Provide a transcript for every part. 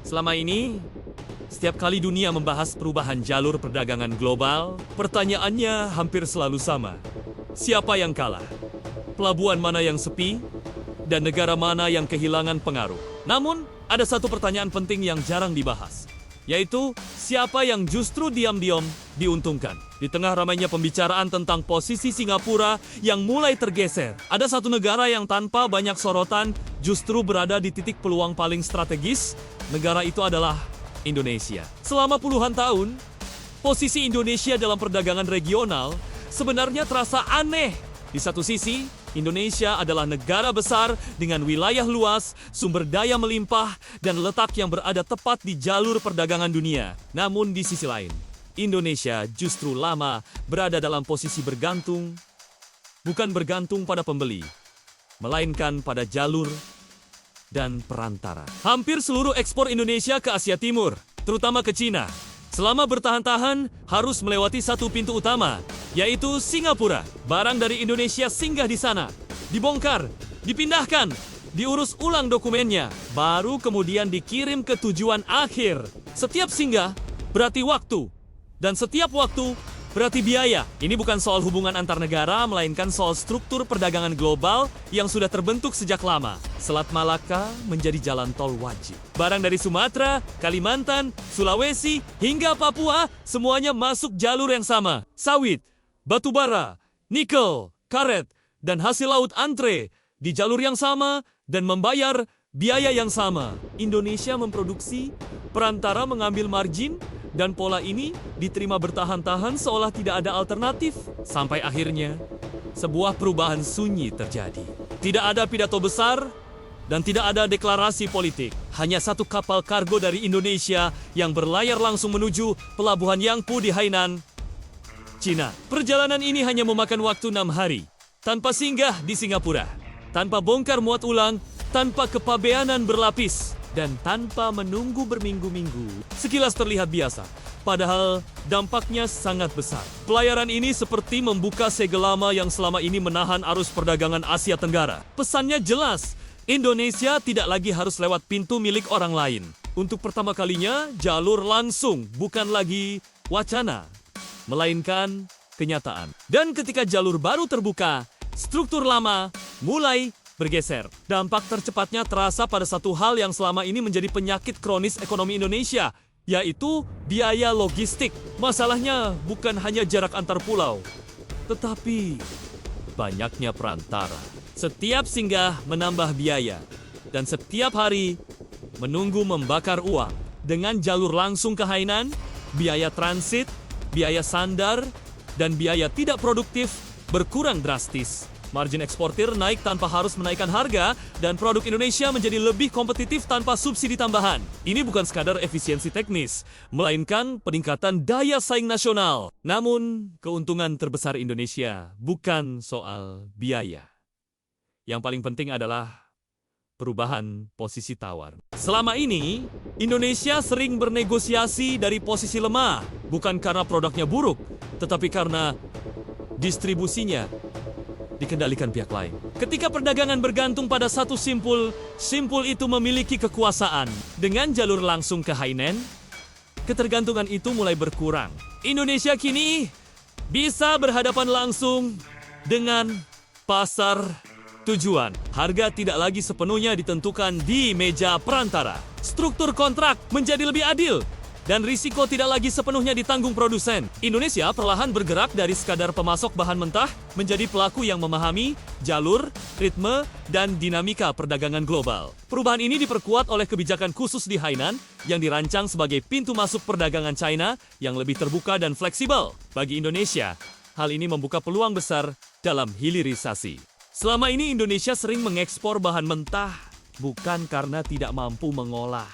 Selama ini, setiap kali dunia membahas perubahan jalur perdagangan global, pertanyaannya hampir selalu sama. Siapa yang kalah? Pelabuhan mana yang sepi? Dan negara mana yang kehilangan pengaruh? Namun, ada satu pertanyaan penting yang jarang dibahas, yaitu siapa yang justru diam-diam diuntungkan. Di tengah ramainya pembicaraan tentang posisi Singapura yang mulai tergeser, ada satu negara yang tanpa banyak sorotan justru berada di titik peluang paling strategis. Negara itu adalah Indonesia. Selama puluhan tahun, posisi Indonesia dalam perdagangan regional sebenarnya terasa aneh. Di satu sisi, Indonesia adalah negara besar dengan wilayah luas, sumber daya melimpah, dan letak yang berada tepat di jalur perdagangan dunia. Namun di sisi lain, Indonesia justru lama berada dalam posisi bergantung, bukan bergantung pada pembeli, melainkan pada jalur dan perantara. Hampir seluruh ekspor Indonesia ke Asia Timur, terutama ke Cina, selama bertahan-tahan harus melewati satu pintu utama, yaitu Singapura. Barang dari Indonesia singgah di sana, dibongkar, dipindahkan, diurus ulang dokumennya, baru kemudian dikirim ke tujuan akhir. Setiap singgah berarti waktu, dan setiap waktu berarti biaya. Ini bukan soal hubungan antar negara, melainkan soal struktur perdagangan global yang sudah terbentuk sejak lama. Selat Malaka menjadi jalan tol wajib. Barang dari Sumatera, Kalimantan, Sulawesi, hingga Papua, semuanya masuk jalur yang sama. Sawit, batu bara, nikel, karet, dan hasil laut antre di jalur yang sama dan membayar biaya yang sama. Indonesia memproduksi, perantara mengambil margin, dan pola ini diterima bertahan-tahan seolah tidak ada alternatif. Sampai akhirnya, sebuah perubahan sunyi terjadi. Tidak ada pidato besar dan tidak ada deklarasi politik. Hanya satu kapal kargo dari Indonesia yang berlayar langsung menuju pelabuhan Yangpu di Hainan, Cina. Perjalanan ini hanya memakan waktu 6 hari, tanpa singgah di Singapura, tanpa bongkar muat ulang, tanpa kepabeanan berlapis, dan tanpa menunggu berminggu-minggu. Sekilas terlihat biasa, padahal dampaknya sangat besar. Pelayaran ini seperti membuka segel lama yang selama ini menahan arus perdagangan Asia Tenggara. Pesannya jelas, Indonesia tidak lagi harus lewat pintu milik orang lain. Untuk pertama kalinya, jalur langsung bukan lagi wacana, melainkan kenyataan. Dan ketika jalur baru terbuka, struktur lama mulai bergeser. Dampak tercepatnya terasa pada satu hal yang selama ini menjadi penyakit kronis ekonomi Indonesia, yaitu biaya logistik. Masalahnya bukan hanya jarak antar pulau, tetapi banyaknya perantara. Setiap singgah menambah biaya, dan setiap hari menunggu membakar uang. Dengan jalur langsung ke Hainan, biaya transit, biaya sandar, dan biaya tidak produktif berkurang drastis. Margin eksportir naik tanpa harus menaikkan harga, dan produk Indonesia menjadi lebih kompetitif tanpa subsidi tambahan. Ini bukan sekadar efisiensi teknis, melainkan peningkatan daya saing nasional. Namun, keuntungan terbesar Indonesia bukan soal biaya. Yang paling penting adalah perubahan posisi tawar. Selama ini, Indonesia sering bernegosiasi dari posisi lemah, bukan karena produknya buruk, tetapi karena distribusinya dikendalikan pihak lain. Ketika perdagangan bergantung pada satu simpul itu memiliki kekuasaan. Dengan jalur langsung ke Hainan, ketergantungan itu mulai berkurang. Indonesia kini bisa berhadapan langsung dengan pasar tujuan. Harga tidak lagi sepenuhnya ditentukan di meja perantara. Struktur kontrak menjadi lebih adil, dan risiko tidak lagi sepenuhnya ditanggung produsen. Indonesia perlahan bergerak dari sekadar pemasok bahan mentah menjadi pelaku yang memahami jalur, ritme, dan dinamika perdagangan global. Perubahan ini diperkuat oleh kebijakan khusus di Hainan yang dirancang sebagai pintu masuk perdagangan China yang lebih terbuka dan fleksibel. Bagi Indonesia, hal ini membuka peluang besar dalam hilirisasi. Selama ini Indonesia sering mengekspor bahan mentah bukan karena tidak mampu mengolah,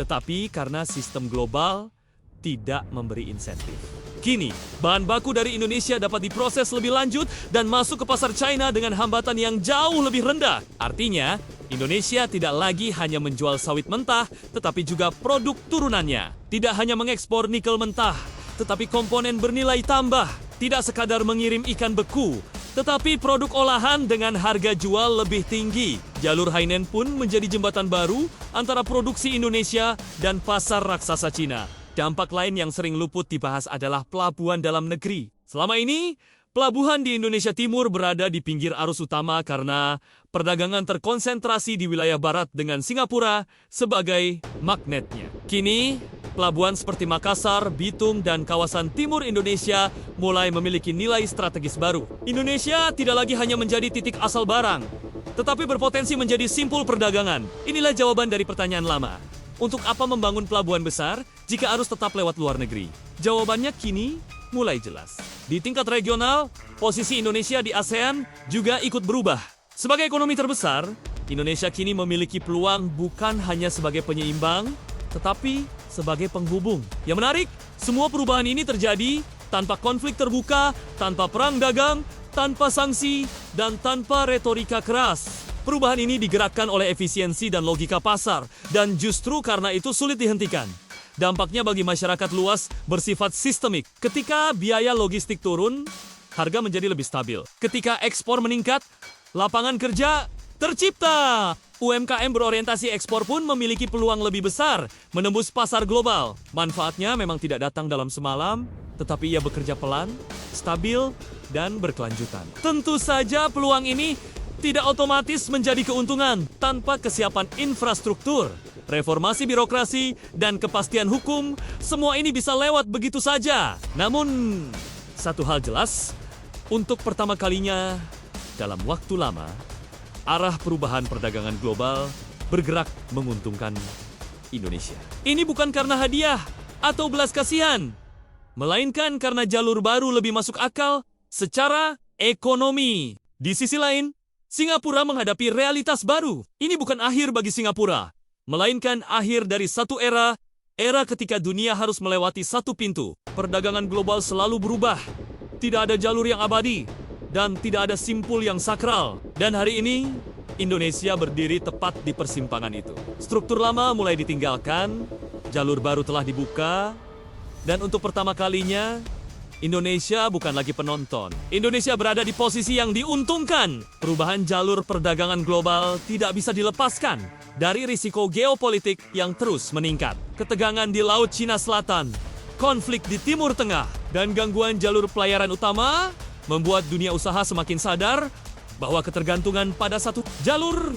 tetapi karena sistem global tidak memberi insentif. Kini, bahan baku dari Indonesia dapat diproses lebih lanjut dan masuk ke pasar China dengan hambatan yang jauh lebih rendah. Artinya, Indonesia tidak lagi hanya menjual sawit mentah, tetapi juga produk turunannya. Tidak hanya mengekspor nikel mentah, tetapi komponen bernilai tambah. Tidak sekadar mengirim ikan beku, Tetapi produk olahan dengan harga jual lebih tinggi. Jalur Hainan pun menjadi jembatan baru antara produksi Indonesia dan pasar raksasa Cina. Dampak lain yang sering luput dibahas adalah pelabuhan dalam negeri. Selama ini, pelabuhan di Indonesia Timur berada di pinggir arus utama karena perdagangan terkonsentrasi di wilayah barat dengan Singapura sebagai magnetnya. Kini, pelabuhan seperti Makassar, Bitung, dan kawasan timur Indonesia mulai memiliki nilai strategis baru. Indonesia tidak lagi hanya menjadi titik asal barang, tetapi berpotensi menjadi simpul perdagangan. Inilah jawaban dari pertanyaan lama. Untuk apa membangun pelabuhan besar jika harus tetap lewat luar negeri? Jawabannya kini mulai jelas. Di tingkat regional, posisi Indonesia di ASEAN juga ikut berubah. Sebagai ekonomi terbesar, Indonesia kini memiliki peluang bukan hanya sebagai penyeimbang, tetapi sebagai penghubung. Yang menarik, semua perubahan ini terjadi tanpa konflik terbuka, tanpa perang dagang, tanpa sanksi, dan tanpa retorika keras. Perubahan ini digerakkan oleh efisiensi dan logika pasar, dan justru karena itu sulit dihentikan. Dampaknya bagi masyarakat luas bersifat sistemik. Ketika biaya logistik turun, harga menjadi lebih stabil. Ketika ekspor meningkat, lapangan kerja tercipta. UMKM berorientasi ekspor pun memiliki peluang lebih besar menembus pasar global. Manfaatnya memang tidak datang dalam semalam, tetapi ia bekerja pelan, stabil, dan berkelanjutan. Tentu saja peluang ini tidak otomatis menjadi keuntungan tanpa kesiapan infrastruktur, reformasi birokrasi, dan kepastian hukum. Semua ini bisa lewat begitu saja. Namun, satu hal jelas, untuk pertama kalinya dalam waktu lama, arah perubahan perdagangan global bergerak menguntungkan Indonesia. Ini bukan karena hadiah atau belas kasihan, melainkan karena jalur baru lebih masuk akal secara ekonomi. Di sisi lain, Singapura menghadapi realitas baru. Ini bukan akhir bagi Singapura, melainkan akhir dari satu era ketika dunia harus melewati satu pintu. Perdagangan global selalu berubah. Tidak ada jalur yang abadi, dan tidak ada simpul yang sakral. Dan hari ini, Indonesia berdiri tepat di persimpangan itu. Struktur lama mulai ditinggalkan, jalur baru telah dibuka, dan untuk pertama kalinya, Indonesia bukan lagi penonton. Indonesia berada di posisi yang diuntungkan. Perubahan jalur perdagangan global tidak bisa dilepaskan dari risiko geopolitik yang terus meningkat. Ketegangan di Laut Cina Selatan, konflik di Timur Tengah, dan gangguan jalur pelayaran utama membuat dunia usaha semakin sadar bahwa ketergantungan pada satu jalur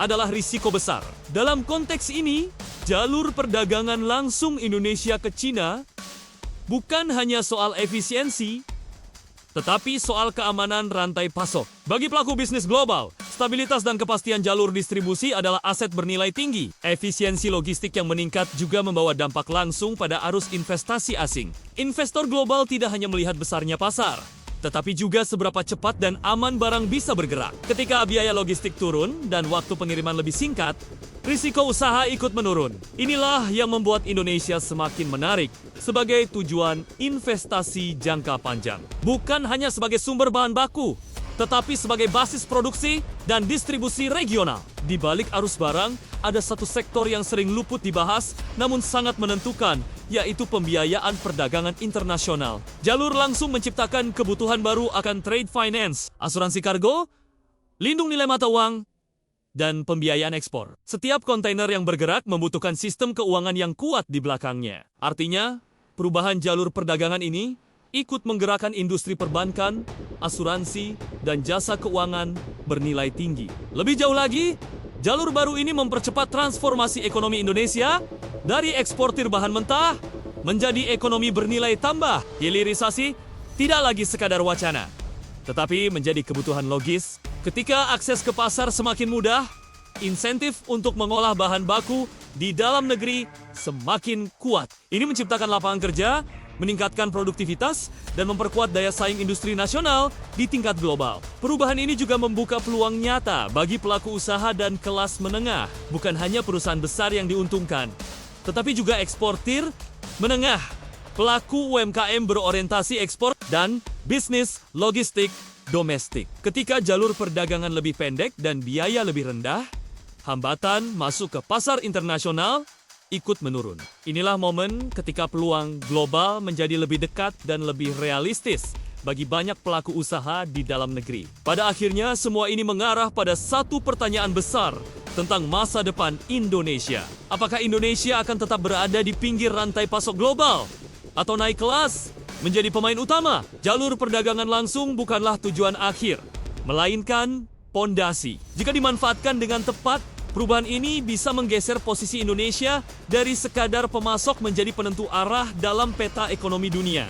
adalah risiko besar. Dalam konteks ini, jalur perdagangan langsung Indonesia ke Cina bukan hanya soal efisiensi, tetapi soal keamanan rantai pasok. Bagi pelaku bisnis global, stabilitas dan kepastian jalur distribusi adalah aset bernilai tinggi. Efisiensi logistik yang meningkat juga membawa dampak langsung pada arus investasi asing. Investor global tidak hanya melihat besarnya pasar, tetapi juga seberapa cepat dan aman barang bisa bergerak. Ketika biaya logistik turun dan waktu pengiriman lebih singkat, risiko usaha ikut menurun. Inilah yang membuat Indonesia semakin menarik sebagai tujuan investasi jangka panjang. Bukan hanya sebagai sumber bahan baku, tetapi sebagai basis produksi dan distribusi regional. Di balik arus barang, ada satu sektor yang sering luput dibahas, namun sangat menentukan, yaitu pembiayaan perdagangan internasional. Jalur langsung menciptakan kebutuhan baru akan trade finance, asuransi kargo, lindung nilai mata uang, dan pembiayaan ekspor. Setiap kontainer yang bergerak membutuhkan sistem keuangan yang kuat di belakangnya. Artinya, perubahan jalur perdagangan ini ikut menggerakkan industri perbankan, asuransi, dan jasa keuangan bernilai tinggi. Lebih jauh lagi, jalur baru ini mempercepat transformasi ekonomi Indonesia dari eksportir bahan mentah menjadi ekonomi bernilai tambah. Hilirisasi tidak lagi sekadar wacana, tetapi menjadi kebutuhan logis. Ketika akses ke pasar semakin mudah, insentif untuk mengolah bahan baku di dalam negeri semakin kuat. Ini menciptakan lapangan kerja, meningkatkan produktivitas, dan memperkuat daya saing industri nasional di tingkat global. Perubahan ini juga membuka peluang nyata bagi pelaku usaha dan kelas menengah. Bukan hanya perusahaan besar yang diuntungkan, tetapi juga eksportir menengah, pelaku UMKM berorientasi ekspor, dan bisnis logistik domestik. Ketika jalur perdagangan lebih pendek dan biaya lebih rendah, hambatan masuk ke pasar internasional ikut menurun. Inilah momen ketika peluang global menjadi lebih dekat dan lebih realistis bagi banyak pelaku usaha di dalam negeri. Pada akhirnya, semua ini mengarah pada satu pertanyaan besar tentang masa depan Indonesia. Apakah Indonesia akan tetap berada di pinggir rantai pasok global? Atau naik kelas menjadi pemain utama? Jalur perdagangan langsung bukanlah tujuan akhir, melainkan pondasi. Jika dimanfaatkan dengan tepat, perubahan ini bisa menggeser posisi Indonesia dari sekadar pemasok menjadi penentu arah dalam peta ekonomi dunia.